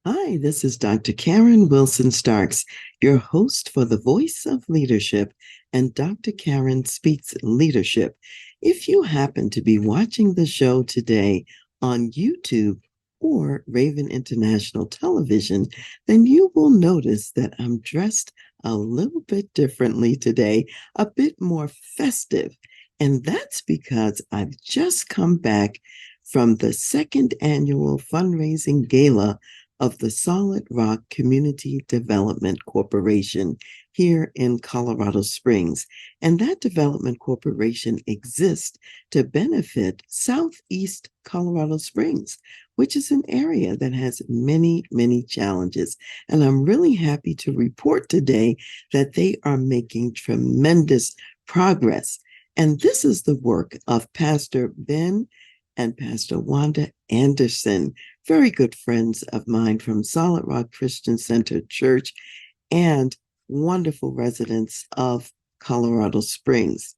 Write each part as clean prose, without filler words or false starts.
Hi, this is Dr. Karen Wilson Starks, your host for The Voice of Leadership and Dr. Karen Speaks Leadership. If you happen to be watching the show today on YouTube or Raven International Television, then you will notice that I'm dressed a little bit differently today, a bit more festive. And that's because I've just come back from the second annual fundraising gala of the Solid Rock Community Development Corporation here in Colorado Springs. And that development corporation exists to benefit Southeast Colorado Springs, which is an area that has many, many challenges. And I'm really happy to report today that they are making tremendous progress. And this is the work of Pastor Ben and Pastor Wanda Anderson, very good friends of mine from Solid Rock Christian Center Church and wonderful residents of Colorado Springs.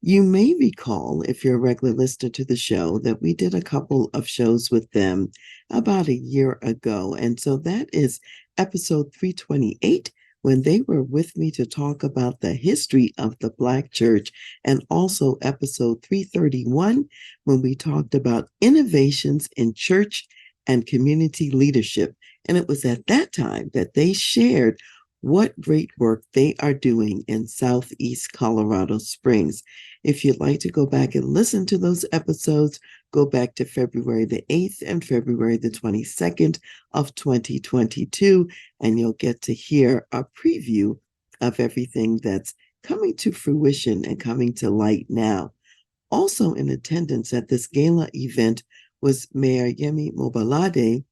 You may recall, if you're a regular listener to the show, that we did a couple of shows with them about a year ago. And so that is episode 328, when they were with me to talk about the history of the Black church, and also episode 331, when we talked about innovations in church and community leadership. And it was at that time that they shared what great work they are doing in Southeast Colorado Springs. If you'd like to go back and listen to those episodes, go back to February the 8th and February the 22nd of 2022, and you'll get to hear a preview of everything that's coming to fruition and coming to light now. Also in attendance at this gala event was Mayor Yemi Mobolade,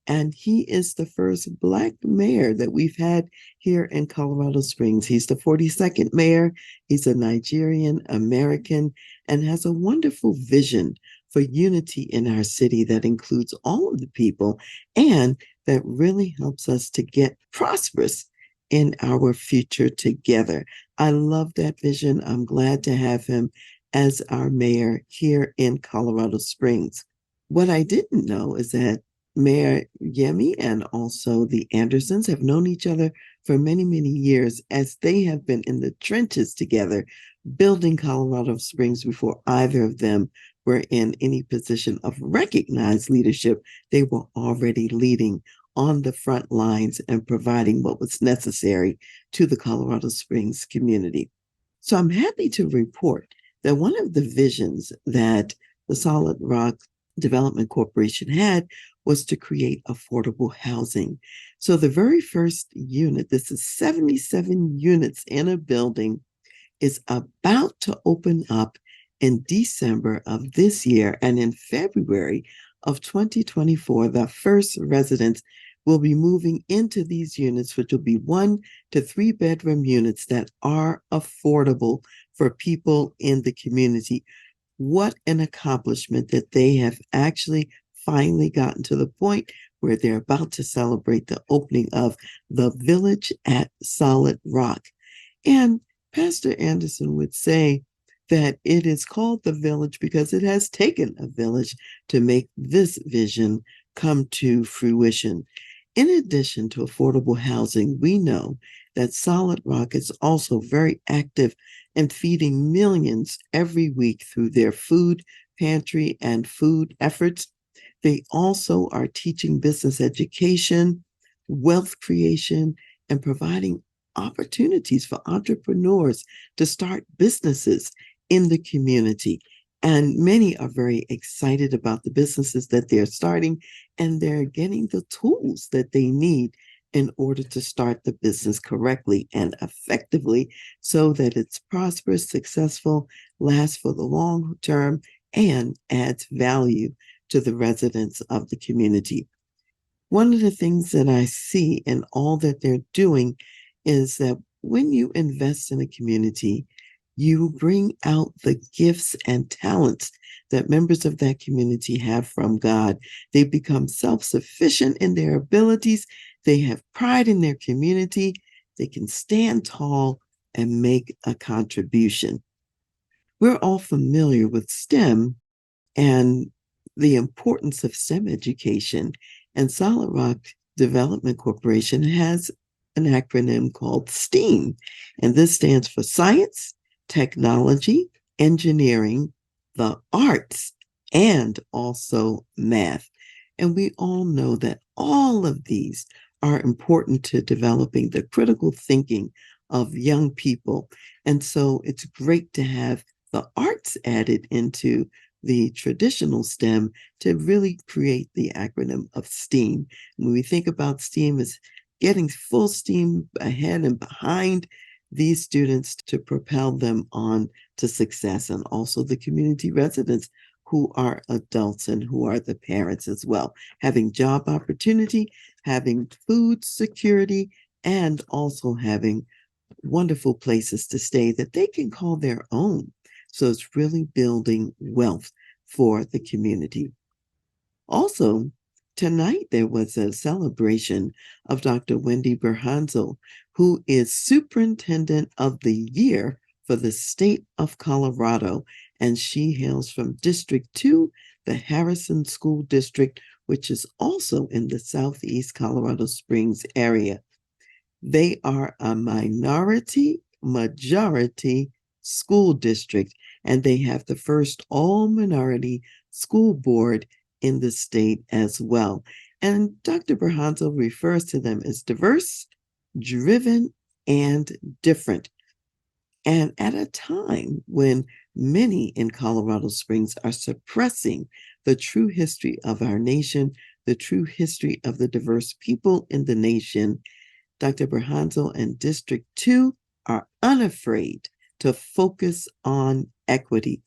and he is the first Black mayor that we've had here in Colorado Springs. He's the 42nd mayor. He's a Nigerian-American and has a wonderful vision for unity in our city that includes all of the people and that really helps us to get prosperous in our future together. I love that vision. I'm glad to have him as our mayor here in Colorado Springs. What I didn't know is that Mayor Yemi and also the Andersons have known each other for many, many years, as they have been in the trenches together, building Colorado Springs before either of them were in any position of recognized leadership. They were already leading on the front lines and providing what was necessary to the Colorado Springs community. So I'm happy to report that one of the visions that the Solid Rock Development Corporation had was to create affordable housing. So the very first unit, this is 77 units in a building, is about to open up in December of this year. And in February of 2024, the first residents will be moving into these units, which will be 1 to 3 bedroom units that are affordable for people in the community. What an accomplishment that they have actually finally gotten to the point where they're about to celebrate the opening of the Village at Solid Rock. And Pastor Anderson would say that it is called the Village because it has taken a village to make this vision come to fruition. In addition to affordable housing, we know that Solid Rock is also very active in feeding millions every week through their food pantry and food efforts. They also are teaching business education, wealth creation, and providing opportunities for entrepreneurs to start businesses in the community. And many are very excited about the businesses that they're starting, and they're getting the tools that they need in order to start the business correctly and effectively so that it's prosperous, successful, lasts for the long term, and adds value to the residents of the community. One of the things that I see in all that they're doing is that when you invest in a community, you bring out the gifts and talents that members of that community have from God. They become self-sufficient in their abilities. They have pride in their community. They can stand tall and make a contribution. We're all familiar with STEM and the importance of STEM education. And Solid Rock Development Corporation has an acronym called STEAM, and this stands for Science, Technology, Engineering, the Arts, and also Math. And we all know that all of these are important to developing the critical thinking of young people. And so it's great to have the arts added into the traditional STEM to really create the acronym of STEAM. When we think about STEAM as getting full steam ahead and behind these students to propel them on to success, and also the community residents who are adults and who are the parents as well, having job opportunity, having food security, and also having wonderful places to stay that they can call their own. So it's really building wealth for the community. Also, tonight there was a celebration of Dr. Wendy Birhanzel, who is Superintendent of the Year for the state of Colorado, and she hails from District 2, the Harrison School District, which is also in the southeast Colorado Springs area. They are a majority school district, and they have the first all-minority school board in the state as well. And Dr. Birhanzel refers to them as diverse, driven, and different. And at a time when many in Colorado Springs are suppressing the true history of our nation, the true history of the diverse people in the nation, Dr. Birhanzel and District 2 are unafraid to focus on equity.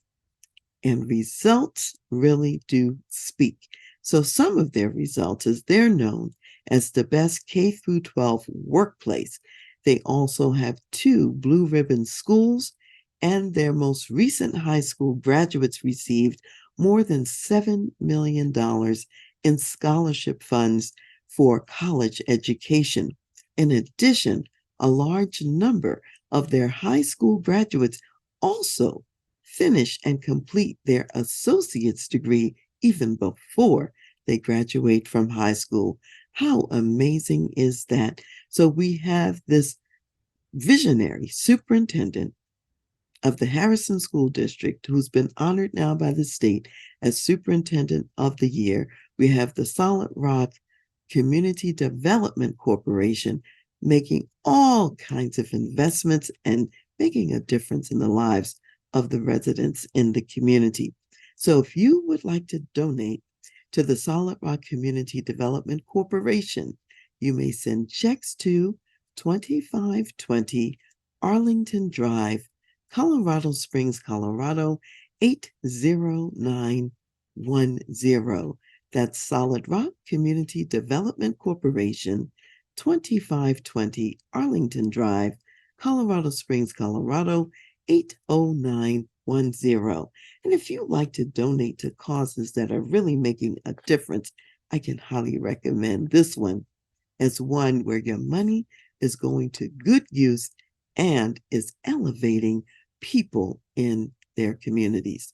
And results really do speak. So some of their results is they're known as the best K-12 workplace. They also have 2 blue ribbon schools, and their most recent high school graduates received more than $7 million in scholarship funds for college education. In addition, a large number of their high school graduates also finish and complete their associate's degree even before they graduate from high school. How amazing is that? So we have this visionary superintendent of the Harrison School District, who's been honored now by the state as Superintendent of the Year. We have the Solid Rock Community Development Corporation making all kinds of investments and making a difference in the lives of the residents in the community. So if you would like to donate to the Solid Rock Community Development Corporation, you may send checks to 2520 Arlington Drive, Colorado Springs, Colorado 80910. That's Solid Rock Community Development Corporation, 2520 Arlington Drive, Colorado Springs, Colorado 80910. And if you'd like to donate to causes that are really making a difference, I can highly recommend this one as one where your money is going to good use and is elevating people in their communities.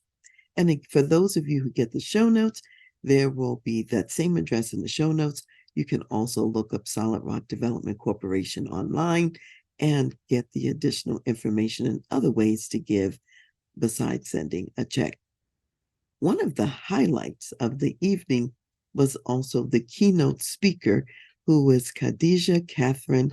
And for those of you who get the show notes, there will be that same address in the show notes. You can also look up Solid Rock Development Corporation online and get the additional information and other ways to give besides sending a check. One of the highlights of the evening was also the keynote speaker, who was Khadija Katherine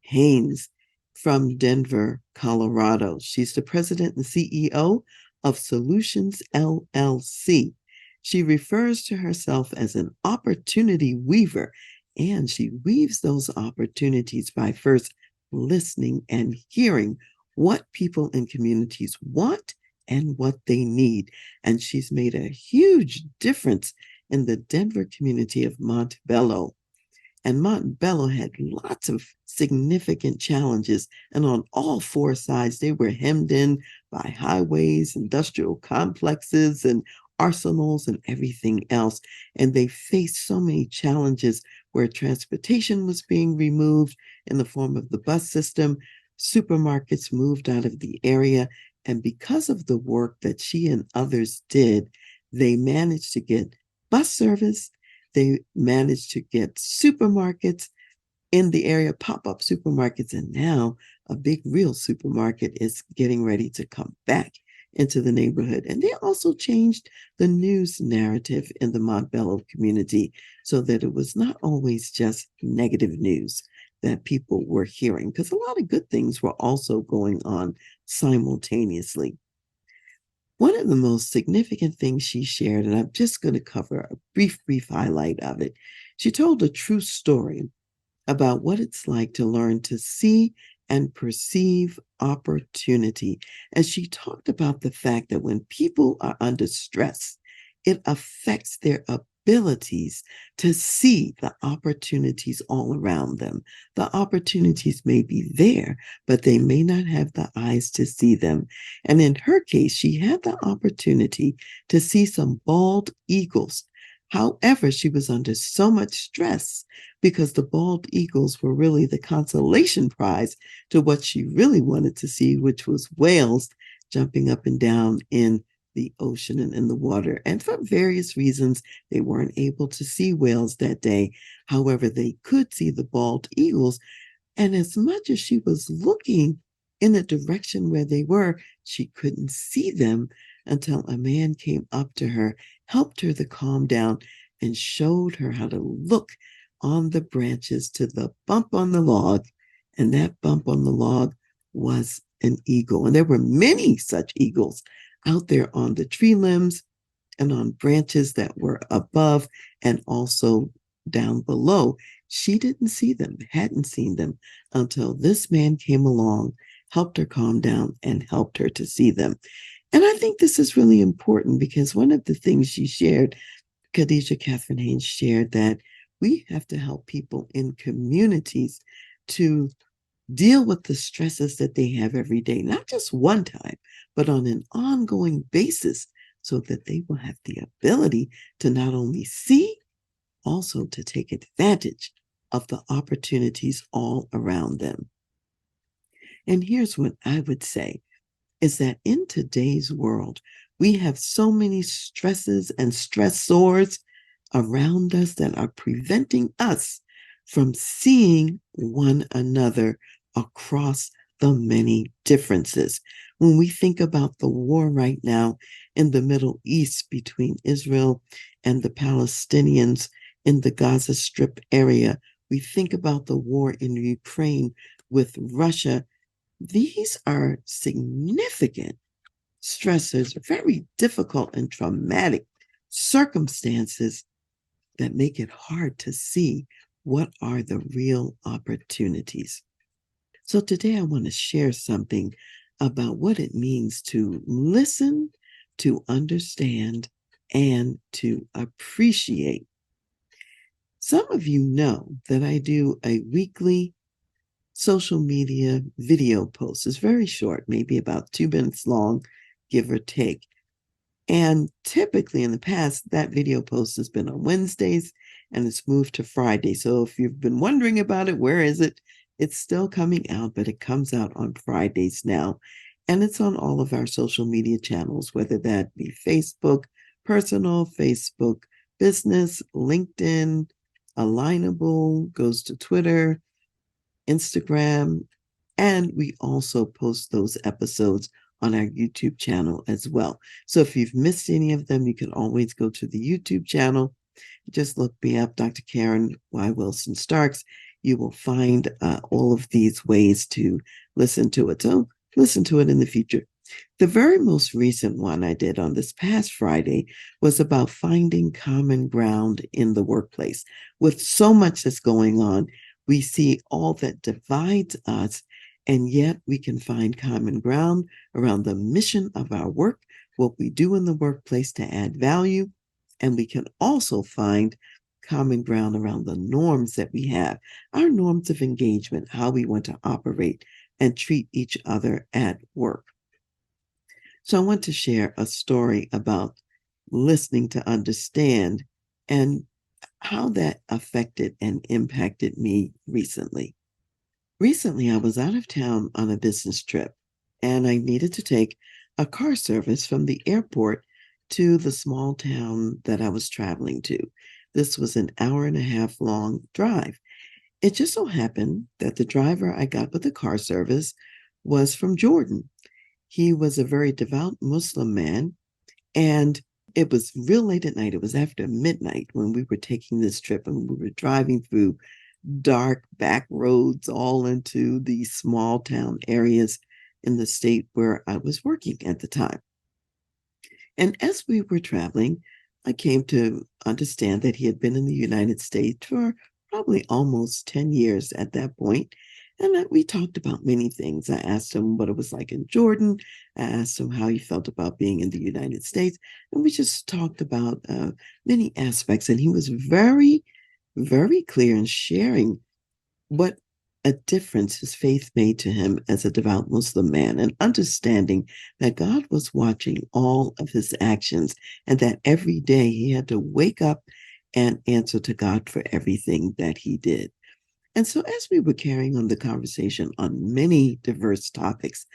Haynes from Denver, Colorado. She's the president and CEO of Solutions LLC. She refers to herself as an opportunity weaver, and she weaves those opportunities by first listening and hearing what people in communities want and what they need. And she's made a huge difference in the Denver community of Montebello. And Montebello had lots of significant challenges, and on all 4 sides, they were hemmed in by highways, industrial complexes, and arsenals, and everything else. And they faced so many challenges where transportation was being removed in the form of the bus system. Supermarkets moved out of the area. And because of the work that she and others did, they managed to get bus service. They managed to get supermarkets in the area, pop-up supermarkets, and now a big real supermarket is getting ready to come back into the neighborhood. And they also changed the news narrative in the Montbello community so that it was not always just negative news that people were hearing, because a lot of good things were also going on simultaneously. One of the most significant things she shared, and I'm just going to cover a brief highlight of it. She told a true story about what it's like to learn to see and perceive opportunity. And she talked about the fact that when people are under stress, it affects their abilities to see the opportunities all around them. The opportunities may be there, but they may not have the eyes to see them. And in her case, she had the opportunity to see some bald eagles. However, she was under so much stress because the bald eagles were really the consolation prize to what she really wanted to see, which was whales jumping up and down in the ocean and in the water. And for various reasons, they weren't able to see whales that day. However, they could see the bald eagles. And as much as she was looking in the direction where they were, she couldn't see them until a man came up to her, helped her to calm down, and showed her how to look on the branches to the bump on the log. And that bump on the log was an eagle. And there were many such eagles out there on the tree limbs and on branches that were above and also down below. She didn't see them, hadn't seen them until this man came along, helped her calm down, and helped her to see them. And I think this is really important because one of the things she shared, Khadija Katherine Haynes shared, that we have to help people in communities to deal with the stresses that they have every day, not just one time, but on an ongoing basis, so that they will have the ability to not only see, also to take advantage of the opportunities all around them. And here's what I would say is that in today's world, we have so many stresses and stressors around us that are preventing us from seeing one another across the many differences. When we think about the war right now in the Middle East between Israel and the Palestinians in the Gaza Strip area, we think about the war in Ukraine with Russia. These are significant stressors, very difficult and traumatic circumstances that make it hard to see what are the real opportunities. So today I want to share something about what it means to listen, to understand, and to appreciate. Some of you know that I do a weekly social media video post. It's very short, maybe about 2 minutes long, give or take. And typically in the past, that video post has been on Wednesdays and it's moved to Friday. So if you've been wondering about it, where is it? It's still coming out, but it comes out on Fridays now. And it's on all of our social media channels, whether that be Facebook, personal, Facebook, business, LinkedIn, Alignable, goes to Twitter, Instagram, and we also post those episodes on our YouTube channel as well. So if you've missed any of them, you can always go to the YouTube channel. Just look me up, Dr. Karen Y. Wilson Starks. You will find all of these ways to listen to it. So listen to it in the future. The very most recent one I did on this past Friday was about finding common ground in the workplace. With so much that's going on, we see all that divides us, and yet we can find common ground around the mission of our work, what we do in the workplace to add value, and we can also find common ground around the norms that we have, our norms of engagement, how we want to operate and treat each other at work. So I want to share a story about listening to understand and how that affected and impacted me recently. Recently, I was out of town on a business trip, and I needed to take a car service from the airport to the small town that I was traveling to. This was an hour and a half long drive. It just so happened that the driver I got with the car service was from Jordan. He was a very devout Muslim man, and it was real late at night. It was after midnight when we were taking this trip, and we were driving through dark back roads all into the small town areas in the state where I was working at the time. And as we were traveling, I came to understand that he had been in the United States for probably almost 10 years at that point. And that we talked about many things. I asked him what it was like in Jordan. I asked him how he felt about being in the United States. And we just talked about many aspects. And he was very, very clear in sharing what a difference his faith made to him as a devout Muslim man, and understanding that God was watching all of his actions and that every day he had to wake up and answer to God for everything that he did. And so, as we were carrying on the conversation on many diverse topics,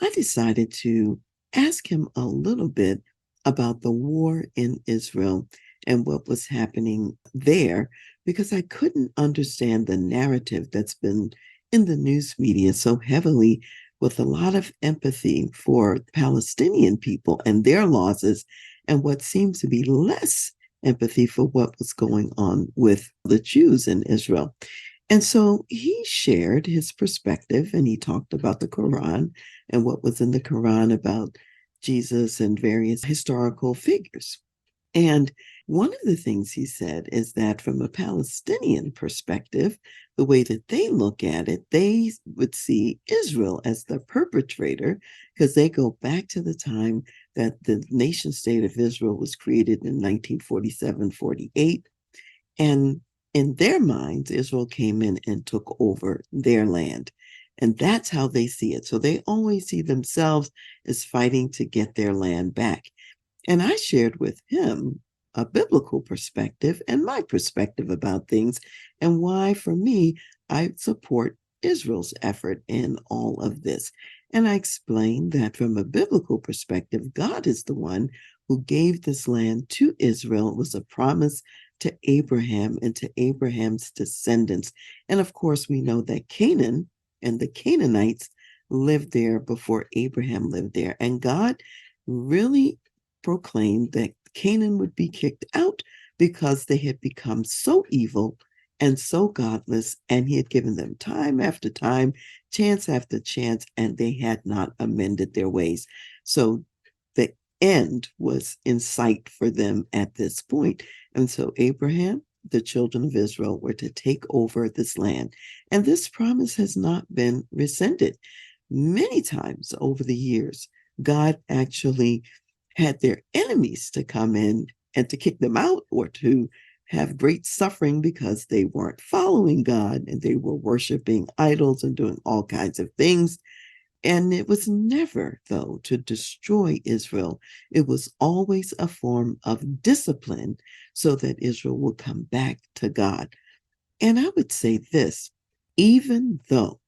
I decided to ask him a little bit about the war in Israel and what was happening there, because I couldn't understand the narrative that's been in the news media so heavily, with a lot of empathy for Palestinian people and their losses, and what seems to be less empathy for what was going on with the Jews in Israel. And so he shared his perspective, and he talked about the Quran and what was in the Quran about Jesus and various historical figures. And one of the things he said is that from a Palestinian perspective, the way that they look at it, they would see Israel as the perpetrator, because they go back to the time that the nation state of Israel was created in 1947-48. And in their minds, Israel came in and took over their land. And that's how they see it. So they always see themselves as fighting to get their land back. And I shared with him a biblical perspective and my perspective about things, and why, for me, I support Israel's effort in all of this. And I explained that from a biblical perspective, God is the one who gave this land to Israel. It was a promise to Abraham and to Abraham's descendants. And of course, we know that Canaan and the Canaanites lived there before Abraham lived there. And God really proclaimed that Canaan would be kicked out because they had become so evil and so godless, and he had given them time after time, chance after chance, and they had not amended their ways. So the end was in sight for them at this point. And so Abraham, the children of Israel, were to take over this land. And this promise has not been rescinded. Many times over the years, God actually had their enemies to come in and to kick them out, or to have great suffering because they weren't following God and they were worshiping idols and doing all kinds of things. And it was never, though, to destroy Israel. It was always a form of discipline so that Israel will come back to God. And I would say this, even though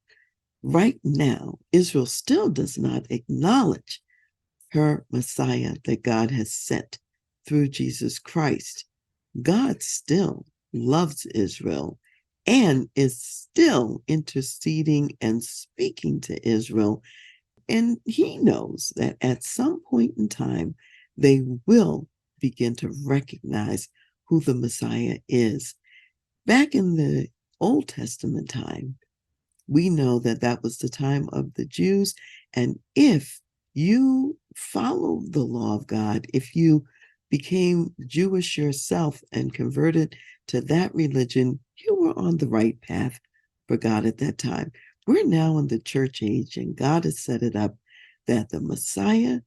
right now Israel still does not acknowledge her Messiah that God has sent through Jesus Christ, God still loves Israel and is still interceding and speaking to Israel. And he knows that at some point in time, they will begin to recognize who the Messiah is. Back in the Old Testament time, we know that that was the time of the Jews. And if you follow the law of God, if you became Jewish yourself and converted to that religion, you were on the right path for God at that time. We're now in the church age, and God has set it up that the Messiah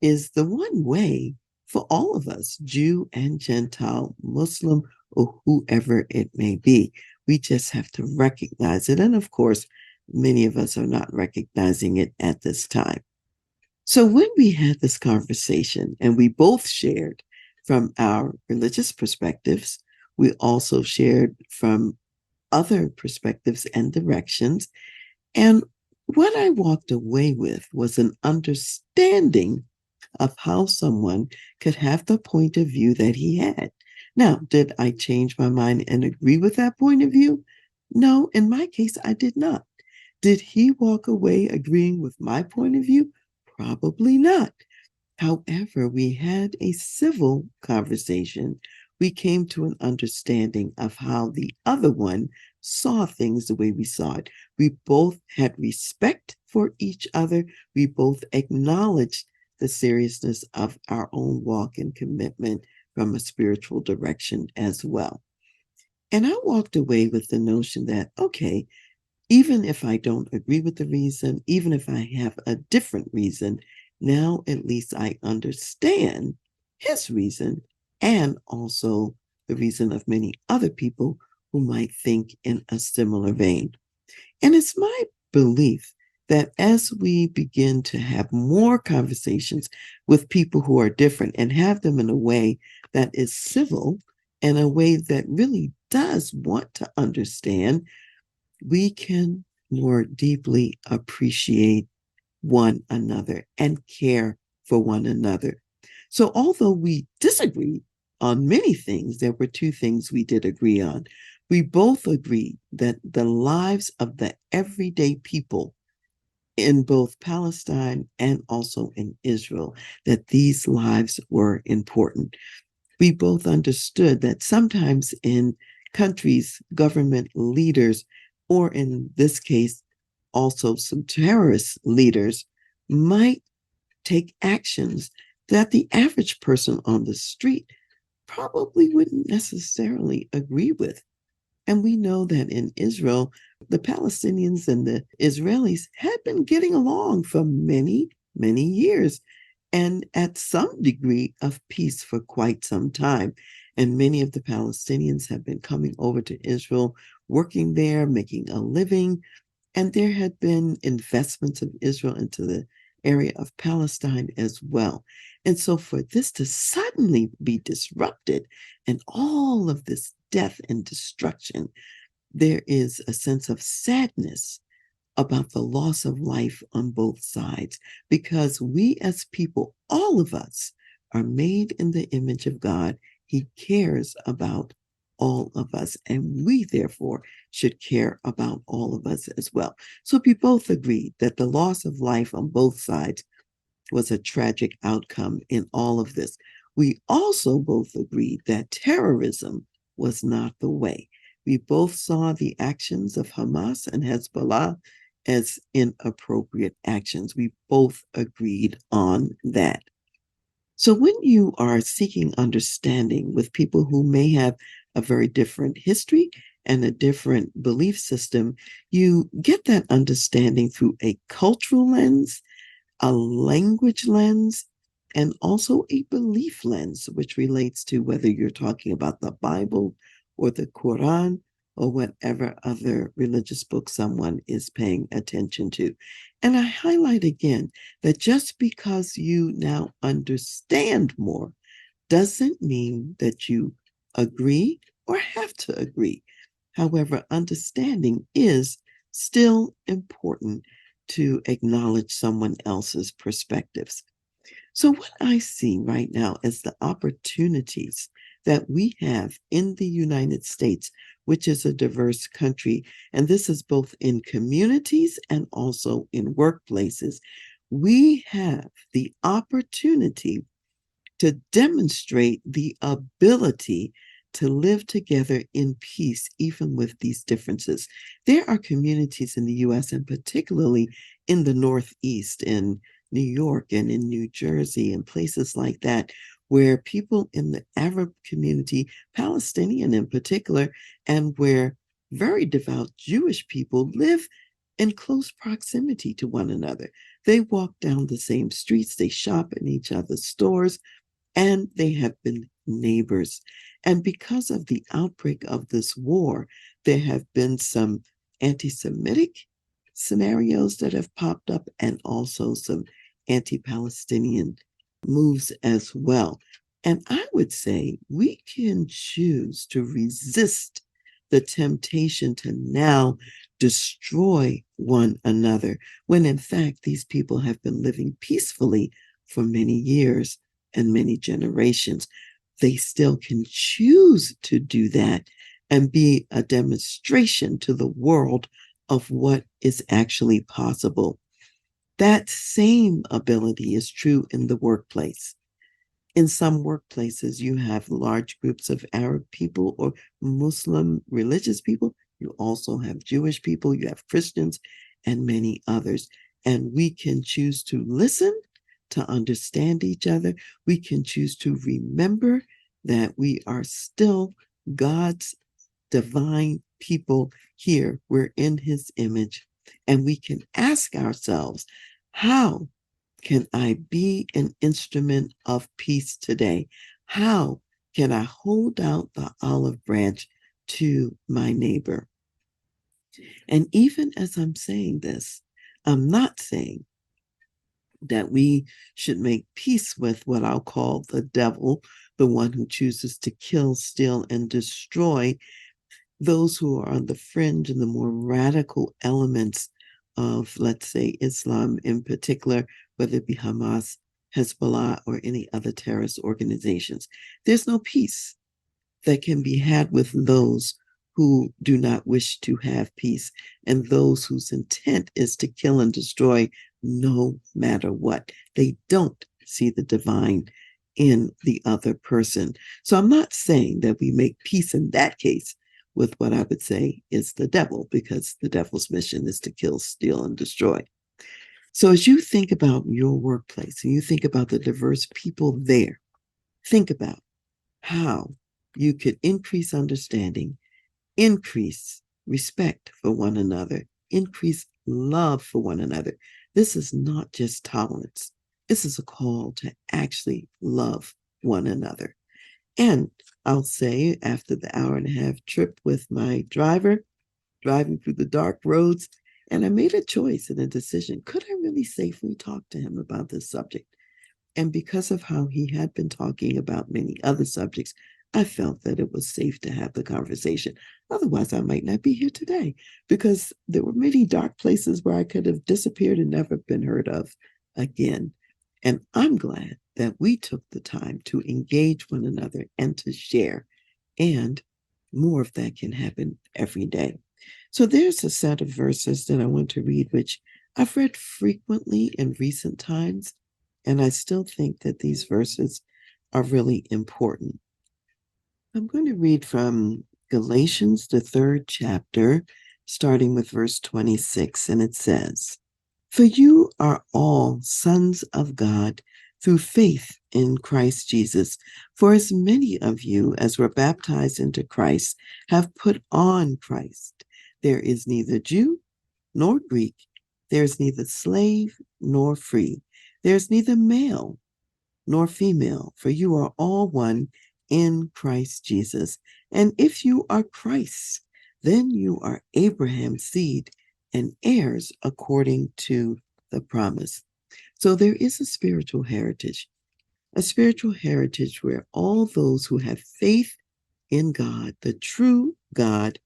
is the one way for all of us, Jew and Gentile, Muslim, or whoever it may be. We just have to recognize it. And of course, many of us are not recognizing it at this time. So when we had this conversation and we both shared from our religious perspectives, we also shared from other perspectives and directions. And what I walked away with was an understanding of how someone could have the point of view that he had. Now, did I change my mind and agree with that point of view? No, in my case, I did not. Did he walk away agreeing with my point of view? Probably not. However, we had a civil conversation. We came to an understanding of how the other one saw things the way we saw it. We both had respect for each other. We both acknowledged the seriousness of our own walk and commitment from a spiritual direction as well. And I walked away with the notion that, okay, even if I don't agree with the reason, even if I have a different reason, now at least I understand his reason and also the reason of many other people who might think in a similar vein. And it's my belief that as we begin to have more conversations with people who are different and have them in a way that is civil and a way that really does want to understand, we can more deeply appreciate one another and care for one another. So, although we disagreed on many things, there were two things we did agree on. We both agreed that the lives of the everyday people in both Palestine and also in Israel, that these lives were important. We both understood that sometimes in countries, government leaders, or in this case, also some terrorist leaders, might take actions that the average person on the street probably wouldn't necessarily agree with. And we know that in Israel, the Palestinians and the Israelis had been getting along for many, many years and at some degree of peace for quite some time. And many of the Palestinians have been coming over to Israel, working there, making a living. And there had been investments of Israel into the area of Palestine as well. And so for this to suddenly be disrupted and all of this death and destruction, there is a sense of sadness about the loss of life on both sides, because we as people, all of us, are made in the image of God. He cares about all of us, and we therefore should care about all of us as well. So we both agreed that the loss of life on both sides was a tragic outcome in all of this. We also both agreed that terrorism was not the way. We both saw the actions of Hamas and Hezbollah as inappropriate actions. We both agreed on that. So when you are seeking understanding with people who may have a very different history and a different belief system, you get that understanding through a cultural lens, a language lens, and also a belief lens, which relates to whether you're talking about the Bible or the Quran or whatever other religious book someone is paying attention to. And I highlight again that just because you now understand more doesn't mean that you agree or have to agree. However, understanding is still important to acknowledge someone else's perspectives. So, what I see right now is the opportunities that we have in the United States, which is a diverse country, and this is both in communities and also in workplaces. We have the opportunity to demonstrate the ability to live together in peace, even with these differences. There are communities in the US, and particularly in the Northeast, in New York and in New Jersey, and places like that, where people in the Arab community, Palestinian in particular, and where very devout Jewish people live in close proximity to one another. They walk down the same streets, they shop in each other's stores, and they have been neighbors. And because of the outbreak of this war, there have been some anti Semitic scenarios that have popped up and also some anti Palestinian moves as well. And I would say we can choose to resist the temptation to now destroy one another, when in fact these people have been living peacefully for many years and many generations. they still can choose to do that and be a demonstration to the world of what is actually possible. That same ability is true in the workplace. In some workplaces, you have large groups of Arab people or Muslim religious people. You also have Jewish people, you have Christians, and many others. And we can choose to listen, to understand each other. We can choose to remember that we are still God's divine people here. We're in his image. And we can ask ourselves, how can I be an instrument of peace today? How can I hold out the olive branch to my neighbor? And even as I'm saying this, I'm not saying that we should make peace with what I'll call the devil, the one who chooses to kill, steal, and destroy those who are on the fringe and the more radical elements of, let's say, Islam in particular, whether it be Hamas, Hezbollah, or any other terrorist organizations. There's no peace that can be had with those who do not wish to have peace and those whose intent is to kill and destroy no matter what. They don't see the divine in the other person. So I'm not saying that we make peace in that case with what I would say is the devil, because the devil's mission is to kill, steal, and destroy. So as you think about your workplace and you think about the diverse people there, think about how you could increase understanding, increase respect for one another, increase love for one another. This is not just tolerance. This is a call to actually love one another. And I'll say, after the hour and a half trip with my driver, driving through the dark roads, and I made a choice and a decision. Could I really safely talk to him about this subject? And because of how he had been talking about many other subjects, I felt that it was safe to have the conversation. Otherwise, I might not be here today, because there were many dark places where I could have disappeared and never been heard of again. And I'm glad that we took the time to engage one another and to share. And more of that can happen every day. So there's a set of verses that I want to read, which I've read frequently in recent times. And I still think that these verses are really important. I'm going to read from Galatians, the 3rd chapter, starting with verse 26. And it says, "For you are all sons of God through faith in Christ Jesus. For as many of you as were baptized into Christ have put on Christ. There is neither Jew nor Greek. There is neither slave nor free. There is neither male nor female, for you are all one in Christ Jesus. And if you are Christ, then you are Abraham's seed and heirs according to the promise." So there is a spiritual heritage where all those who have faith in God, the true God,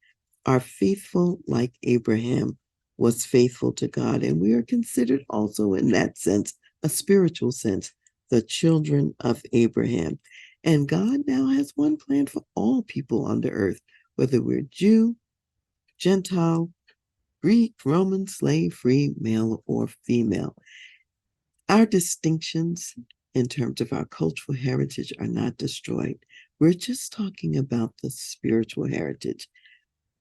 are faithful like Abraham was faithful to God. And we are considered also, in that sense, a spiritual sense, the children of Abraham. And God now has one plan for all people on the earth, whether we're Jew, Gentile, Greek, Roman, slave, free, male, or female. Our distinctions in terms of our cultural heritage are not destroyed. We're just talking about the spiritual heritage.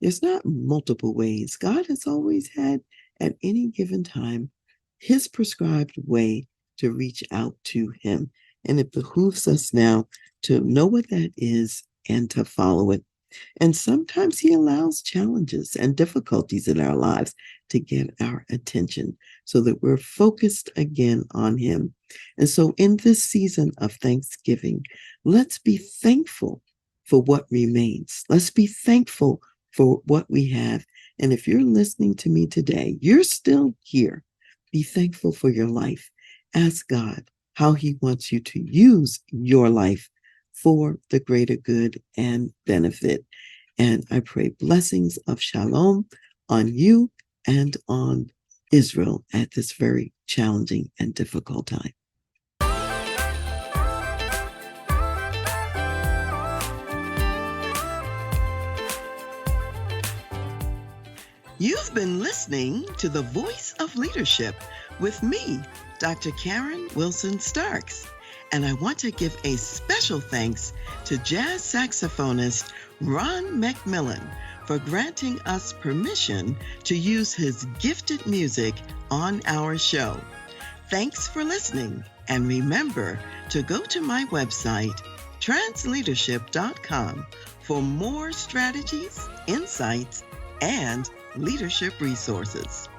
There's not multiple ways. God has always had, at any given time, his prescribed way to reach out to him. And it behooves us now to know what that is and to follow it. And sometimes he allows challenges and difficulties in our lives to get our attention so that we're focused again on him. And so in this season of Thanksgiving, let's be thankful for what remains. Let's be thankful for what we have. And if you're listening to me today, you're still here. Be thankful for your life. Ask God how he wants you to use your life for the greater good and benefit. And I pray blessings of shalom on you and on Israel at this very challenging and difficult time. You've been listening to The Voice of Leadership with me, Dr. Karen Wilson Starks. And I want to give a special thanks to jazz saxophonist Ron McMillan for granting us permission to use his gifted music on our show. Thanks for listening, and remember to go to my website, transleadership.com, for more strategies, insights, and leadership resources.